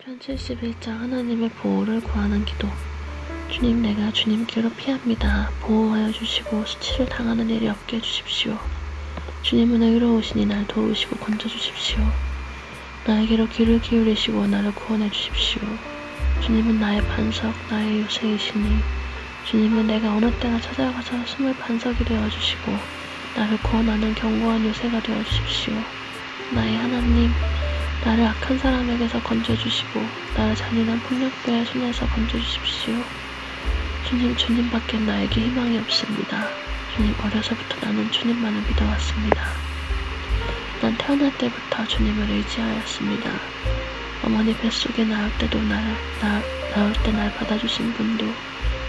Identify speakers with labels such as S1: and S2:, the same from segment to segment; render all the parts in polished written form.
S1: 편 71장 하나님의 보호를 구하는 기도. 주님, 내가 주님께로 피합니다. 보호하여 주시고 수치를 당하는 일이 없게 해주십시오. 주님은 의로우시니 날 도우시고 건져주십시오. 나에게로 귀를 기울이시고 나를 구원해 주십시오. 주님은 나의 반석, 나의 요새이시니 주님은 내가 어느 때나 찾아가서 숨을 반석이 되어주시고 나를 구원하는 견고한 요새가 되어주십시오. 나의 하나님, 나를 악한 사람에게서 건져주시고 나를 잔인한 폭력배의 손에서 건져주십시오. 주님밖에 나에게 희망이 없습니다. 주님, 어려서부터 나는 주님만을 믿어왔습니다. 난 태어날 때부터 주님을 의지하였습니다. 어머니 뱃속에 낳을 때도 낳을 때 날 받아주신 분도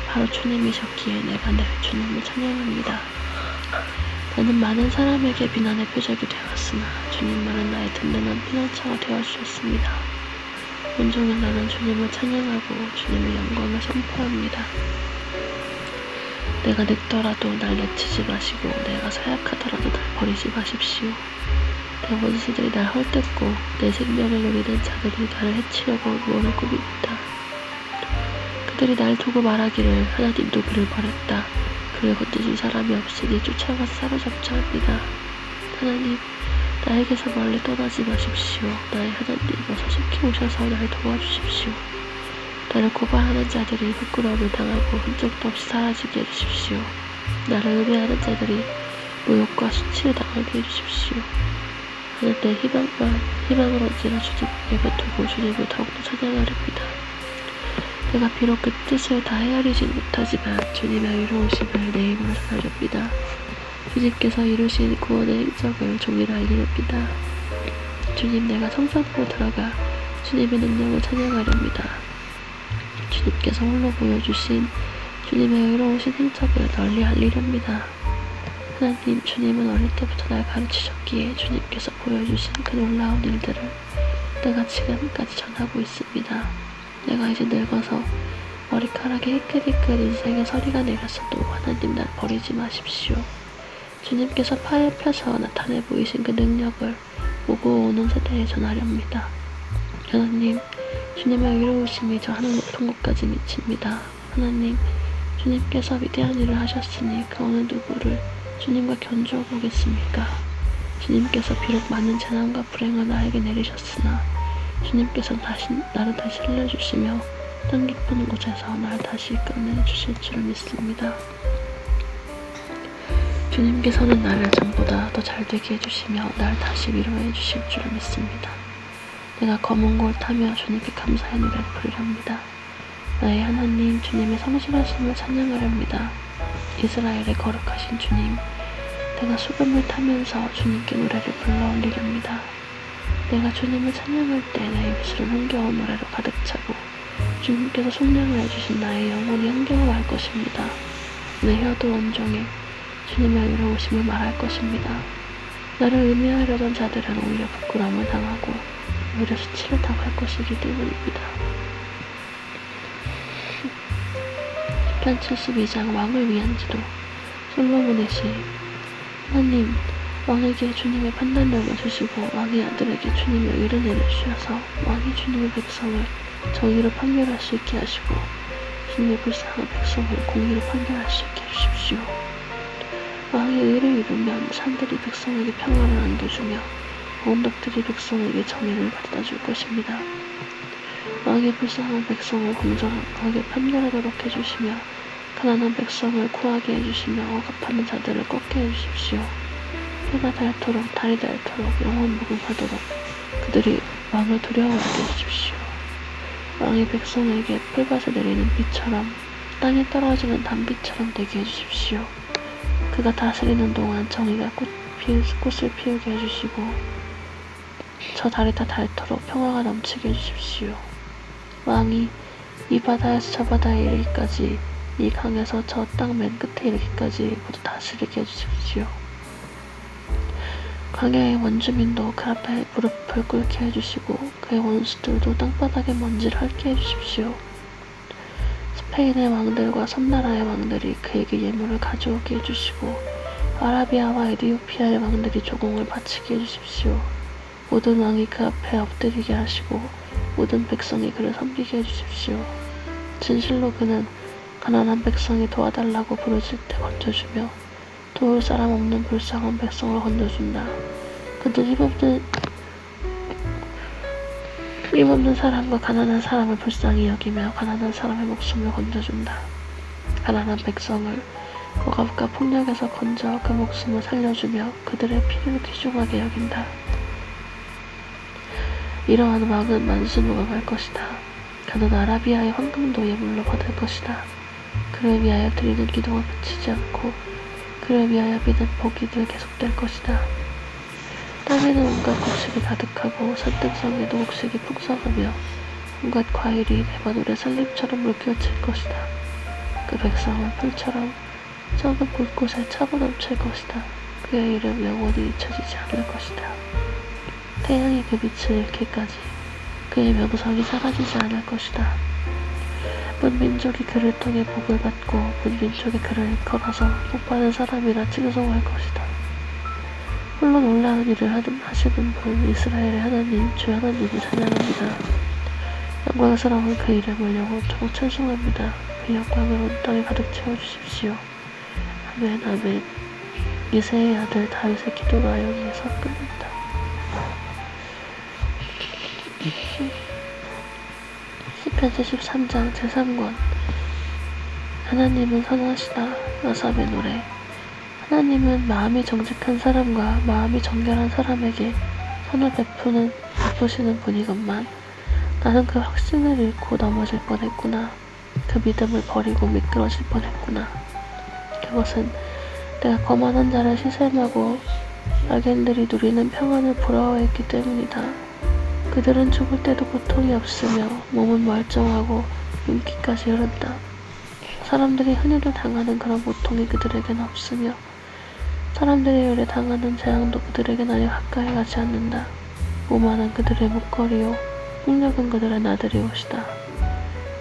S1: 바로 주님이셨기에 내가 늘 주님을 찬양합니다. 나는 많은 사람에게 비난의 표적이 되었으나 주님만은 나의 든든한 피난처가 되어주셨습니다. 온종일 나는 주님을 찬양하고 주님의 영광을 선포합니다. 내가 늙더라도 날 내치지 마시고 내가 사약하더라도 날 버리지 마십시오. 내 원수들이 날 헐뜯고 내 생명을 노리는 자들이 나를 해치려고 모를 꾸밉니다. 그들이 날 두고 말하기를 하나님도 그를 버렸다. 그를 건져준 사람이 없으니 쫓아가서 사로잡자 합니다. 하나님, 나에게서 멀리 떠나지 마십시오. 나의 하나님, 어서 속히 오셔서 날 도와주십시오. 나를 고발하는 자들이 부끄러움을 당하고 흔적도 없이 사라지게 해주십시오. 나를 의뢰하는 자들이 모욕과 수치를 당하게 해주십시오. 나는 내 희망을 언제나 주님 내버두고 주님을 더욱더 찬양하렵니다. 내가 비록 그 뜻을 다 헤아리진 못하지만 주님의 의로우심을 내 힘으로 전하렵니다. 주님께서 이루신 구원의 행적을 종일 알리렵니다. 주님, 내가 성산으로 들어가 주님의 능력을 찬양하렵니다. 주님께서 홀로 보여주신 주님의 의로우신 행적을 널리 알리렵니다. 하나님, 주님은 어릴 때부터 날 가르치셨기에 주님께서 보여주신 그 놀라운 일들을 내가 지금까지 전하고 있습니다. 내가 이제 늙어서 머리카락에 희끗희끗 인생의 서리가 내렸어도 하나님, 날 버리지 마십시오. 주님께서 팔을 펴서 나타내 보이신 그 능력을 오고 오는 세대에 전하렵니다. 하나님, 주님의 의로우심이 저 하늘 높은 곳까지 미칩니다. 하나님, 주님께서 위대한 일을 하셨으니 그 어느 누구를 주님과 견주어 보겠습니까? 주님께서 비록 많은 재난과 불행을 나에게 내리셨으나 주님께서 나를 다시 살려주시며 땅 깊은 곳에서 나를 다시 꺼내주실 줄 믿습니다. 주님께서는 나를 전보다 더 잘되게 해주시며 나를 다시 위로해 주실 줄 믿습니다. 내가 검은 골 타며 주님께 감사의 노래를 부르렵니다. 나의 하나님, 주님의 성실하심을 찬양하렵니다. 이스라엘의 거룩하신 주님, 내가 수금을 타면서 주님께 노래를 불러 올리렵니다. 내가 주님을 찬양할 때 내 입술은 흥겨운 노래로 가득 차고 주님께서 속량을 해주신 나의 영혼이 흥겨워할 것입니다. 내 혀도 온종일 주님의 의로우심을 말할 것입니다. 나를 음해하려던 자들은 오히려 부끄러움을 당하고 오히려 수치를 당할 것이기 때문입니다. 편 72장 왕을 위한 기도. 솔로몬의 시. 하나님, 왕에게 주님의 판단력을 주시고 왕의 아들에게 주님의 의를 내려주셔서 왕이 주님의 백성을 정의로 판결할 수 있게 하시고 주님의 불쌍한 백성을 공의로 판결할 수 있게 해주십시오. 왕의 의를 이루면 산들이 백성에게 평화를 안겨주며 언덕들이 백성에게 정의를 가져다줄 것입니다. 왕의 불쌍한 백성을 공정하게 판결하도록 해주시며 가난한 백성을 구하게 해주시며 억압하는 자들을 꺾게 해주십시오. 해가 닳도록 달이 닳도록 영원 무궁하도록 그들이 왕을 두려워하게 해주십시오. 왕이 백성에게 풀밭에 내리는 비처럼 땅에 떨어지는 단비처럼 되게 해주십시오. 그가 다스리는 동안 정의가 꽃을 피우게 해주시고 저 달이 다 닳도록 평화가 넘치게 해주십시오. 왕이 이 바다에서 저 바다에 이르기까지 이 강에서 저 땅 맨 끝에 이르기까지 모두 다스리게 해주십시오. 광야의 원주민도 그 앞에 무릎을 꿇게 해주시고 그의 원수들도 땅바닥에 먼지를 핥게 해주십시오. 스페인의 왕들과 섬나라의 왕들이 그에게 예물을 가져오게 해주시고 아라비아와 에디오피아의 왕들이 조공을 바치게 해주십시오. 모든 왕이 그 앞에 엎드리게 하시고 모든 백성이 그를 섬기게 해주십시오. 진실로 그는 가난한 백성이 도와달라고 부르실 때 건져주며 도울 사람 없는 불쌍한 백성을 건져준다. 그는 힘없는 사람과 가난한 사람을 불쌍히 여기며 가난한 사람의 목숨을 건져준다. 가난한 백성을 억압과 폭력에서 건져 그 목숨을 살려주며 그들의 피를 귀중하게 여긴다. 이러한 왕은 만수무강할 것이다. 그는 아라비아의 황금도 예물로 받을 것이다. 그를 위하여 드리는 기도가 그치지 않고 그를 위하여 비는 복이 늘 계속될 것이다. 땅에는 온갖 곡식이 가득하고 산등성에도 곡식이 풍성하며 온갖 과일이 레바논의 산림처럼 물결칠 것이다. 그 백성은 풀처럼 적은 곳곳에 차고 넘칠 것이다. 그의 이름 영원히 잊혀지지 않을 것이다. 태양이 그 빛을 잃기까지 그의 명성이 사라지지 않을 것이다. 문민족이 그를 통해 복을 받고 문민족이 그를 일컬어서 복받은 사람이라 칭송할 것이다. 홀로 놀라운 일을 하시는 분 이스라엘의 하나님 주 하나님을 찬양합니다. 영광스러운 그 이름을 영원토록 찬송합니다. 그 영광을 온 땅에 가득 채워주십시오. 아멘 아멘. 이새의 아들 다윗의 기도가 여기에서 끝납니다. 시편 73장 제3권. 하나님은 선하시다. 아삽의 노래. 하나님은 마음이 정직한 사람과 마음이 정결한 사람에게 선을 베푸시는 분이건만 나는 그 확신을 잃고 넘어질 뻔했구나. 그 믿음을 버리고 미끄러질 뻔했구나. 그것은 내가 거만한 자를 시샘하고 악인들이 누리는 평안을 부러워했기 때문이다. 그들은 죽을 때도 고통이 없으며 몸은 멀쩡하고 윤기까지 흐른다. 사람들이 흔히도 당하는 그런 고통이 그들에겐 없으며 사람들이 의뢰 당하는 재앙도 그들에겐 아예 가까이 가지 않는다. 오만은 그들의 목걸이요 폭력은 그들의 나들이 옷이다.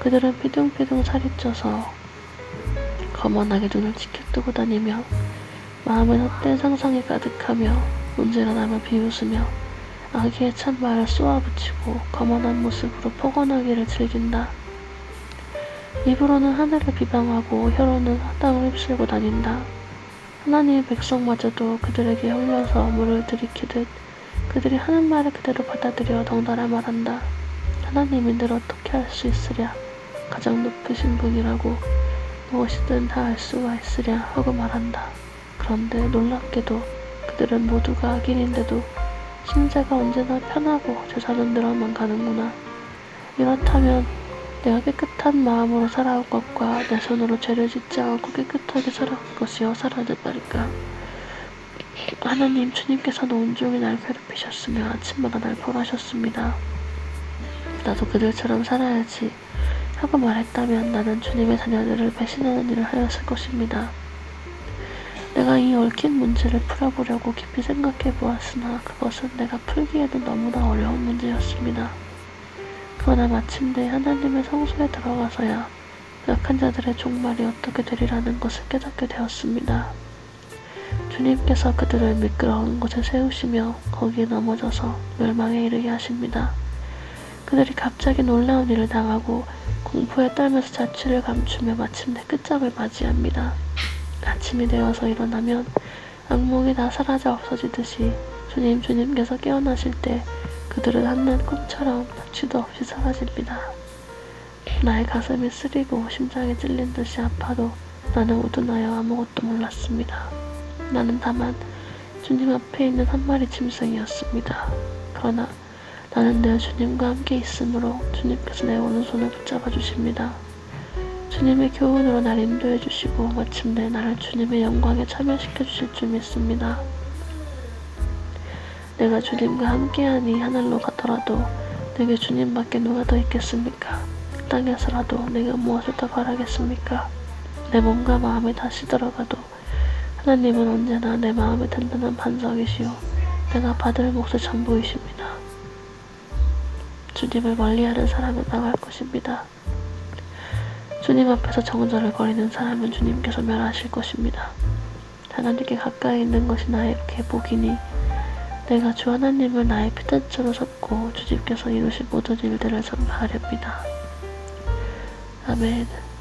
S1: 그들은 피둥피둥 살이 쪄서 거만하게 눈을 치켜뜨고 다니며 마음은 헛된 상상이 가득하며 언제나 남을 비웃으며 악의의 찬말을 쏘아붙이고 거만한 모습으로 포근하기를 즐긴다. 입으로는 하늘을 비방하고 혀로는 땅을 휩쓸고 다닌다. 하나님의 백성마저도 그들에게 흘려서 물을 들이키듯 그들이 하는 말을 그대로 받아들여 덩달아 말한다. 하나님이 늘 어떻게 할 수 있으랴. 가장 높으신 분이라고 무엇이든 다 알 수가 있으랴 하고 말한다. 그런데 놀랍게도 그들은 모두가 악인인데도 신세가 언제나 편하고 제사는 늘어만 가는구나. 이렇다면 내가 깨끗한 마음으로 살아온 것과 내 손으로 죄를 짓지 않고 깨끗하게 살아온 것이 어사라는 말인가. 하나님 주님께서는 온종일 날 괴롭히셨으며 아침마다 날 벌하셨습니다. 나도 그들처럼 살아야지 하고 말했다면 나는 주님의 자녀들을 배신하는 일을 하였을 것입니다. 내가 이 얽힌 문제를 풀어보려고 깊이 생각해 보았으나 그것은 내가 풀기에는 너무나 어려운 문제였습니다. 그러나 마침내 하나님의 성소에 들어가서야 약한 자들의 종말이 어떻게 되리라는 것을 깨닫게 되었습니다. 주님께서 그들을 미끄러운 곳에 세우시며 거기에 넘어져서 멸망에 이르게 하십니다. 그들이 갑자기 놀라운 일을 당하고 공포에 떨면서 자취를 감추며 마침내 끝장을 맞이합니다. 아침이 되어서 일어나면 악몽이 다 사라져 없어지듯이 주님께서 깨어나실 때 그들은 한낱 꿈처럼 납치도 없이 사라집니다. 나의 가슴이 쓰리고 심장이 찔린 듯이 아파도 나는 우둔하여 아무것도 몰랐습니다. 나는 다만 주님 앞에 있는 한 마리 짐승이었습니다. 그러나 나는 늘 주님과 함께 있으므로 주님께서 내 오른손을 붙잡아 주십니다. 주님의 교훈으로 날 인도해 주시고 마침내 나를 주님의 영광에 참여시켜 주실 줄 믿습니다. 내가 주님과 함께하니 하늘로 가더라도 내게 주님밖에 누가 더 있겠습니까? 땅에서라도 내가 무엇을 더 바라겠습니까? 내 몸과 마음이 다시 들어가도 하나님은 언제나 내 마음의 든든한 반석이시오 내가 받을 몫의 전부이십니다. 주님을 멀리하는 사람은 망할 것입니다. 주님 앞에서 정절을 거리는 사람은 주님께서 멸하실 것입니다. 하나님께 가까이 있는 것이 나에게 복이니 내가 주 하나님을 나의 피단처로 삼고 믿고 주님께서 이루신 모든 일들을 전파하렵니다. 아멘.